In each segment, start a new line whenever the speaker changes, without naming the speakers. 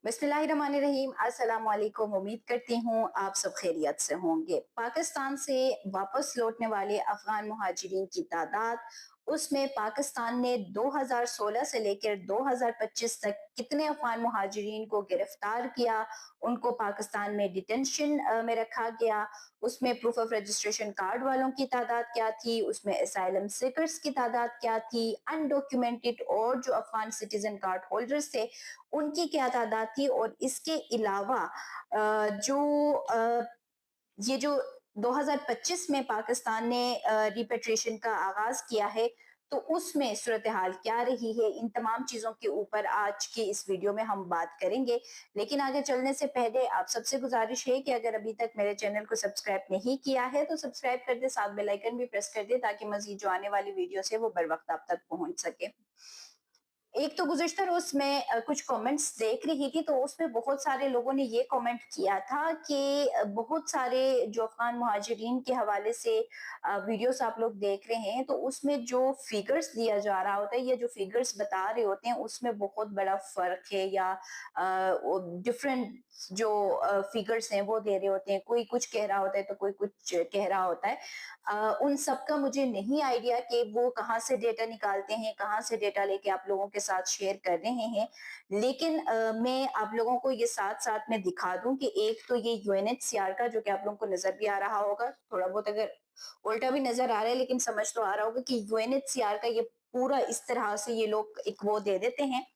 बिस्मिल्लाहिर्रहमानिर्रहीम। अस्सलाम वालेकुम। उम्मीद करती हूँ आप सब खैरियत से होंगे। पाकिस्तान से वापस लौटने वाले अफगान मुहाजिरीन की तादाद, उसमें पाकिस्तान ने 2016 से लेकर 2025 तक कितने अफगान मुहाजिरीन को गिरफ्तार किया, उनको पाकिस्तान में डिटेंशन में रखा गया, उसमें प्रूफ ऑफ रजिस्ट्रेशन कार्ड वालों की तादाद क्या थी, उसमें असाइलम सीकर्स की तादाद क्या थी, अनडॉक्यूमेंटेड और जो अफगान सिटीजन कार्ड होल्डर्स थे उनकी क्या तादाद थी, और इसके अलावा ये जो 2025 में पाकिस्तान ने रिपेट्रिएशन का आगाज किया है, तो उसमें सूरत हाल क्या रही है, इन तमाम चीजों के ऊपर आज की इस वीडियो में हम बात करेंगे। लेकिन आगे चलने से पहले आप सबसे गुजारिश है कि अगर अभी तक मेरे चैनल को सब्सक्राइब नहीं किया है तो सब्सक्राइब कर दे, साथ बेल आइकन भी प्रेस कर दे ताकि मजीद जो आने वाली वीडियो है वो बर वक्त आप तक पहुंच सके। एक तो गुज़िश्ता रोज़ मैं कुछ कमेंट्स देख रही थी, तो उसमें बहुत सारे लोगों ने ये कमेंट किया था कि बहुत सारे जो अफ़गान मुहाजिरीन के हवाले से वीडियोस आप लोग देख रहे हैं, तो उसमें जो फिगर्स दिया जा रहा होता है या जो फिगर्स बता रहे होते हैं उसमें बहुत बड़ा फ़र्क है, या डिफरेंट जो फिगर्स हैं वो दे रहे होते हैं। कोई कुछ कह रहा होता है तो कोई कुछ कह रहा होता है। उन सब का मुझे नहीं आइडिया कि वो कहाँ से डेटा निकालते हैं, कहाँ से डेटा लेके आप लोगों के साथ शेयर कर रहे हैं। लेकिन मैं आप लोगों को ये साथ साथ में दिखा दूं कि एक तो ये यूएनएचसीआर का, जो कि आप लोगों को नजर भी आ रहा होगा, थोड़ा बहुत अगर उल्टा भी नजर आ रहा है लेकिन समझ तो आ रहा होगा कि यूएनएचसीआर का ये पूरा इस तरह से ये लोग एक वो दे देते हैं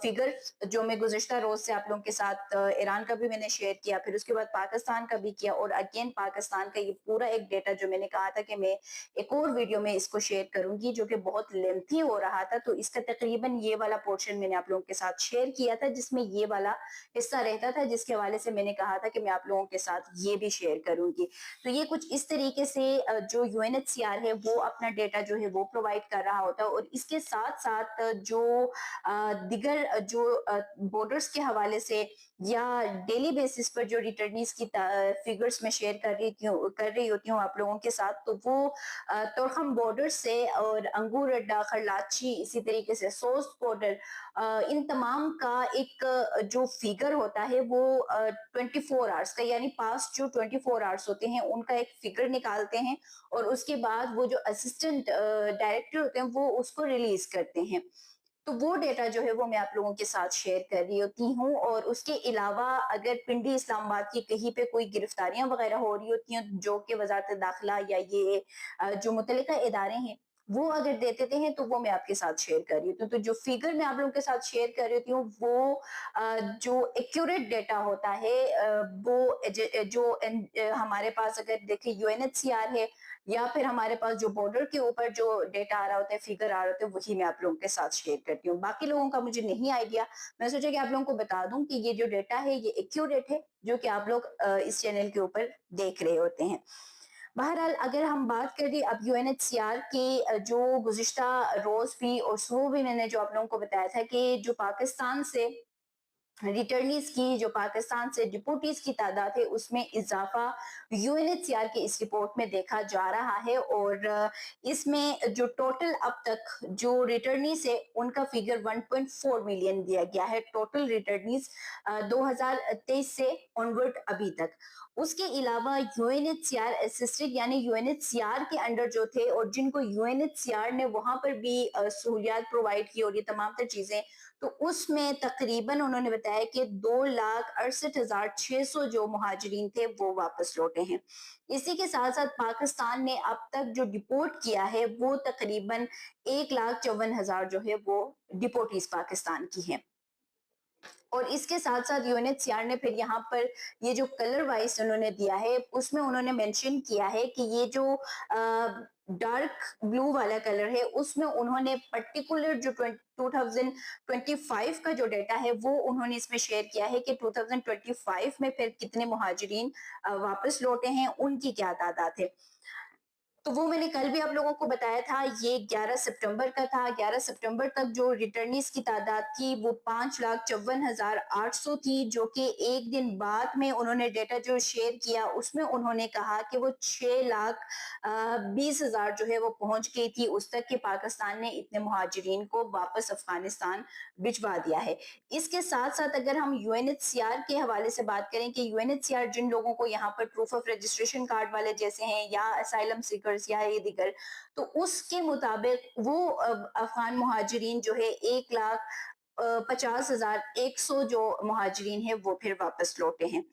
फिगर, जो मैं गुज़िश्ता रोज से आप लोगों के साथ ईरान का भी मैंने शेयर किया, फिर उसके बाद पाकिस्तान का भी किया, और अगेन पाकिस्तान का ये पूरा एक डेटा जो मैंने कहा था कि मैं एक और वीडियो में इसको शेयर करूंगी जो कि बहुत लेंथी हो रहा था, तो इसका तकरीबन ये वाला पोर्शन मैंने आप लोगों के साथ शेयर किया था जिसमें ये वाला हिस्सा रहता था, जिसके हवाले से मैंने कहा था कि मैं आप लोगों के साथ ये भी शेयर करूंगी। तो ये कुछ इस तरीके से जो यूएनएचसीआर है वो अपना डेटा जो है वो प्रोवाइड कर रहा होता है, और इसके साथ साथ जो दिगर जो बॉर्डर्स के हवाले से या डेली बेसिस पर जो रिटर्नीज की फिगर्स में शेयर कर रही होती हूँ आप लोगों के साथ, तो वो तोरखम बॉर्डर से और अंगूर अड्डा, खरलाची, इसी तरीके से सोस्ट बॉर्डर, इन तमाम का एक जो फिगर होता है वो 24 आवर्स का, यानी पास्ट जो 24 आवर्स होते हैं उनका एक फिगर निकालते हैं, और उसके बाद वो जो असिस्टेंट डायरेक्टर होते हैं वो उसको रिलीज करते हैं। तो वो डेटा जो है वो मैं आप लोगों के साथ शेयर कर रही होती हूँ। और उसके अलावा अगर पिंडी इस्लामाबाद की कहीं पे कोई गिरफ्तारियां वगैरह हो रही होती हैं जो कि वजारत दाखिला या ये जो मुतल्लिका इदारे हैं वो अगर देते हैं तो वो मैं आपके साथ शेयर कर रही होती हूँ। तो जो फिगर मैं आप लोगों के साथ शेयर कर रही होती हूँ वो जो एक्यूरेट डेटा होता है वो हमारे पास अगर देखें यूएनएचसीआर है या फिर हमारे पास जो बॉर्डर के ऊपर जो डेटा आ रहा होता है, फिगर आ रहा होता है, वही मैं आप लोगों के साथ शेयर करती हूँ। बाकी लोगों का मुझे नहीं आइडिया, मैं सोचा कि आप लोगों को बता दूं कि ये जो डेटा है ये एक्यूरेट है जो कि आप लोग इस चैनल के ऊपर देख रहे होते हैं। बहरहाल अगर हम बात करें अब यूएनएचसीआर के जो गुज़िश्ता रोज भी और सुबह भी मैंने जो आप लोगों को बताया था कि जो पाकिस्तान से रिटर्नीज की, जो पाकिस्तान से डिपोटीज की तादाद है उसमें इजाफा यूएनएचसीआर की इस रिपोर्ट में देखा जा रहा है, और इसमें जो टोटल अब तक जो रिटर्नीज है उनका फिगर 1.4 मिलियन दिया गया है, टोटल रिटर्नीज 2023 से ऑनवर्ड अभी तक। उसके अलावा यूएनएचसीआर असिस्टेड, यानी यूएनएचसीआर के अंडर जो थे और जिनको यूएनएचसीआर ने वहां पर भी सहूलियात प्रोवाइड की और ये तमाम तर चीजें, तो उसमें तकरीबन उन्होंने बताया कि 2,68,600 जो मुहाजिरीन थे वो वापस लौटे हैं। इसी के साथ साथ पाकिस्तान ने अब तक जो डिपोर्ट किया है वो तकरीबन 1,54,000 जो है वो डिपोटीज पाकिस्तान की है। और इसके साथ साथ यूएनएचसीआर ने फिर यहाँ पर ये जो कलर वाइज उन्होंने दिया है उसमें उन्होंने मेंशन किया है कि ये जो डार्क ब्लू वाला कलर है उसमें उन्होंने पर्टिकुलर जो 2025 का जो डेटा है वो उन्होंने इसमें शेयर किया है कि 2025 में फिर कितने मुहाजिरीन वापस लौटे हैं, उनकी क्या तादाद है। तो वो मैंने कल भी आप लोगों को बताया था, ये 11 सितंबर का था। 11 सितंबर तक जो रिटर्नीज की तादाद थी वो 5,54,800 थी, जो कि एक दिन बाद में उन्होंने डेटा जो शेयर किया उसमें उन्होंने कहा कि वो 6,20,000 जो है वो पहुंच गई थी उस तक कि पाकिस्तान ने इतने मुहाजिरीन को वापस अफगानिस्तान भिजवा दिया है। इसके साथ साथ अगर हम यूएनएचसीआर के हवाले से बात करें कि यूएनएचसीआर जिन लोगों को यहाँ पर प्रूफ ऑफ रजिस्ट्रेशन कार्ड वाले जैसे हैं या असाइलम सीकर्स या ये दिगर, तो उसके मुताबिक वो अफगान मुहाजिरीन जो है 1,50,100 जो मुहाजिरीन है वो फिर वापस लौटे हैं।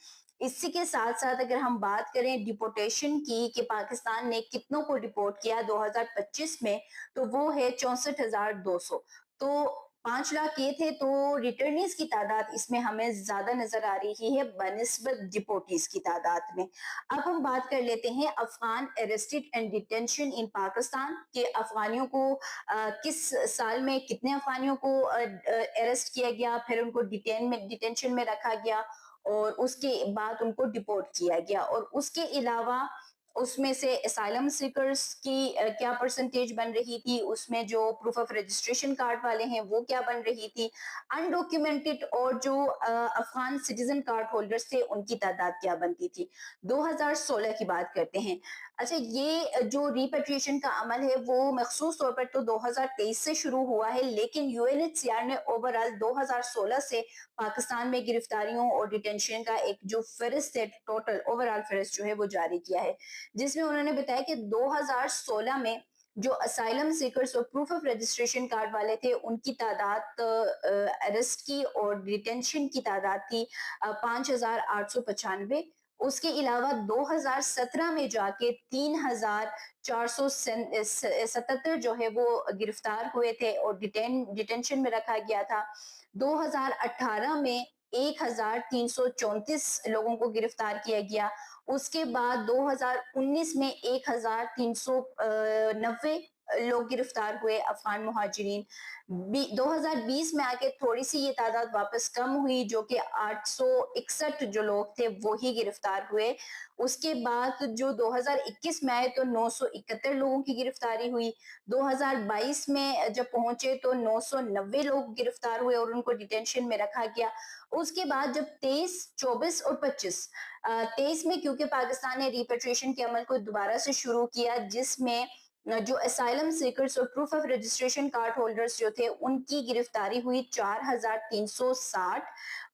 इसी के साथ साथ अगर हम बात करें डिपोर्टेशन की कि पाकिस्तान ने कितनों को डिपोर्ट किया 2025 में, तो वो है 64,200। तो 5 लाख ये थे, तो रिटर्नीज की तादाद इसमें हमें ज्यादा नजर आ रही है बनिस्बत डिपोर्टीज की तादाद में। अब हम बात कर लेते हैं अफगान अरेस्टेड एंड डिटेंशन इन पाकिस्तान के अफगानियों को किस साल में कितने अफगानियों को अरेस्ट किया गया, फिर उनको डिटेंशन में रखा गया और उसके बाद उनको डिपोर्ट किया गया, और उसके अलावा उसमें से असाइलम सीकर्स की क्या परसेंटेज बन रही थी, उसमें जो प्रूफ ऑफ रजिस्ट्रेशन कार्ड वाले हैं वो क्या बन रही थी, अनडॉक्यूमेंटेड और जो अफगान सिटीजन कार्ड होल्डर्स थे उनकी तादाद क्या बनती थी। 2016 की बात करते हैं। अच्छा, ये जो रिपेट्रिएशन का अमल है वो मखसूस तौर पर तो 2023 से शुरू हुआ है, लेकिन यूएनएचसीआर ने ओवरऑल 2016 से पाकिस्तान में गिरफ्तारियों और डिटेंशन का एक जो फहरिस्त है, टोटल ओवरऑल फहरिस्त जो है वो जारी किया है, जिसमें उन्होंने बताया कि 2016 में जो असाइलम सीकर्स और प्रूफ ऑफ रजिस्ट्रेशन कार्ड वाले थे उनकी तादाद अरेस्ट की और डिटेंशन की तादाद थी 5,895। उसके अलावा 2017 में जाके 3,477 जो है वो गिरफ्तार हुए थे और डिटेंशन में रखा गया था। 2018 में 1,334 लोगों को गिरफ्तार किया गया। उसके बाद 2019 में 1,390 लोग गिरफ्तार हुए अफगान मुहाजिरीन। 2020 में आके थोड़ी सी ये तादाद वापस कम हुई, जो कि 861 जो लोग थे वो ही गिरफ्तार हुए। उसके बाद जो 2021 में आए तो 971 लोगों की गिरफ्तारी हुई। 2022 में जब पहुंचे तो 990 लोग गिरफ्तार हुए और उनको डिटेंशन में रखा गया। उसके बाद जब 23, 24 और 25, 23 में क्योंकि पाकिस्तान ने रिपेट्रिएशन के अमल को दोबारा से शुरू किया, जिसमें जो असाइलम सीकर्स और proof of registration card holders जो थे उनकी गिरफ्तारी हुई 4,360।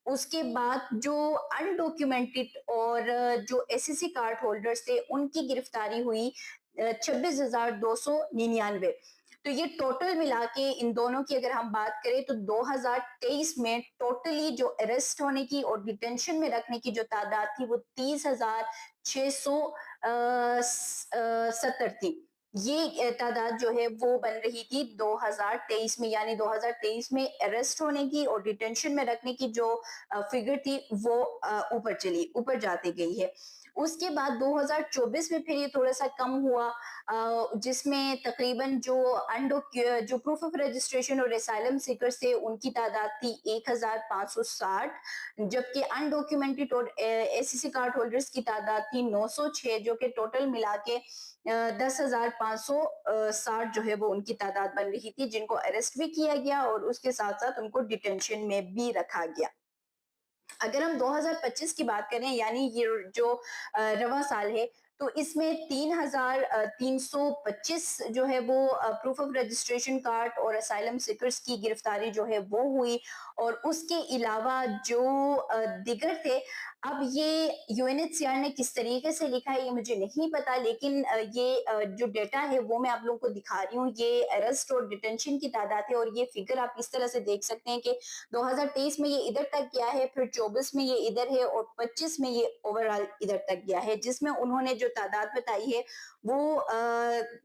उसके बाद जो अनडॉक्यूमेंटेड और जो एसएससी कार्ड होल्डर्स थे उनकी गिरफ्तारी हुई 26,299। तो ये टोटल मिला के इन दोनों की अगर हम बात करें तो 2023 में टोटली जो अरेस्ट होने की और डिटेंशन में रखने की जो तादाद थी वो 30,670 थी। ये तादाद जो है वो बन रही थी 2023 में, यानी 2023 में अरेस्ट होने की और डिटेंशन में रखने की जो फिगर थी वो ऊपर जाती गई है। उसके बाद 2024 में फिर ये थोड़ा सा कम हुआ, जिसमें तकरीबन जो प्रूफ ऑफ रजिस्ट्रेशन और एसाइलम सीकर्स थे उनकी तादाद थी 1,560, जबकि अनडॉक्यूमेंटेड और एससीसी कार्ड होल्डर्स की तादाद थी 906, जो कि टोटल मिला के 10,560 जो है वो उनकी तादाद बन रही थी, जिनको अरेस्ट भी किया गया और उसके साथ साथ उनको डिटेंशन में भी रखा गया। अगर हम 2025 की बात करें, यानी ये जो रवा साल है, तो इसमें 3,325 जो है वो प्रूफ ऑफ रजिस्ट्रेशन कार्ड और असाइलम सीकर्स की गिरफ्तारी जो है वो हुई, और उसके अलावा जो दिगर थे, अब ये यूएनएचसीआर ने किस तरीके से लिखा है ये मुझे नहीं पता, लेकिन ये जो डेटा है वो मैं आप लोगों को दिखा रही हूँ। ये अरेस्ट और डिटेंशन की तादाद है और ये फिगर आप इस तरह से देख सकते हैं कि 2023 में ये इधर तक गया है, फिर 24 में ये इधर है और 25 में ये ओवरऑल इधर तक गया है, जिसमें उन्होंने जो तादाद बताई है वो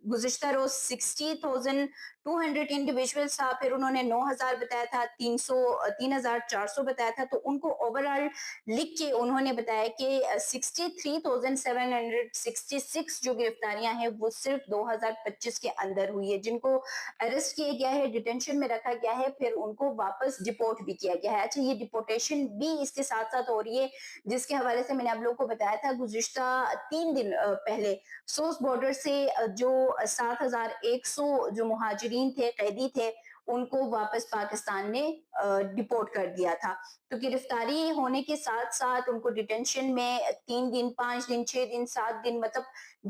गुज़िश्ता रोज 60,200 इंडिविजुअल्स था, फिर उन्होंने 9,000 बताया था, 3,400 बताया था, तो उनको ओवरऑल लिख के उन्होंने बताया कि 63,766 जो गिरफ्तारियां हैं वो सिर्फ 2025 के अंदर हुई है, जिनको अरेस्ट किया गया है, डिटेंशन में रखा गया है, फिर उनको वापस डिपोर्ट भी किया गया है। अच्छा, ये डिपोर्टेशन भी इसके साथ साथ हो रही है, जिसके हवाले से मैंने आप लोगों को बताया था गुज़िश्ता 3 दिन पहले सोर्स بارڈر سے جو 7100 جو مہاجرین تھے، قیدی تھے، ان کو واپس پاکستان نے ڈپورٹ کر دیا تھا. تو گرفتاری ہونے کے ساتھ ساتھ ان کو ڈیٹینشن میں 3 دن، 5 دن، 6 دن، 7 دن، مطلب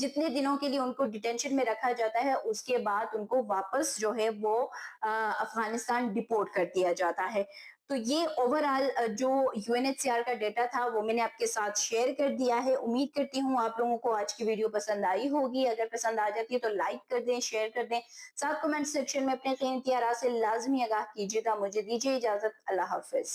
جتنے دنوں کے لیے ان کو ڈیٹینشن میں رکھا جاتا ہے، اس کے بعد ان کو واپس جو ہے وہ افغانستان ڈپورٹ کر دیا جاتا ہے. تو یہ اوور آل جو U N H C R کا ڈیٹا تھا وہ میں نے آپ کے ساتھ شیئر کر دیا ہے. امید کرتی ہوں آپ لوگوں کو آج کی ویڈیو پسند آئی ہوگی. اگر پسند آ جاتی ہے تو لائک کر دیں، شیئر کر دیں، ساتھ کمنٹ سیکشن میں اپنے قیمتی آراء سے لازمی آگاہ کیجیے گا. مجھے دیجیے اجازت. اللہ حافظ.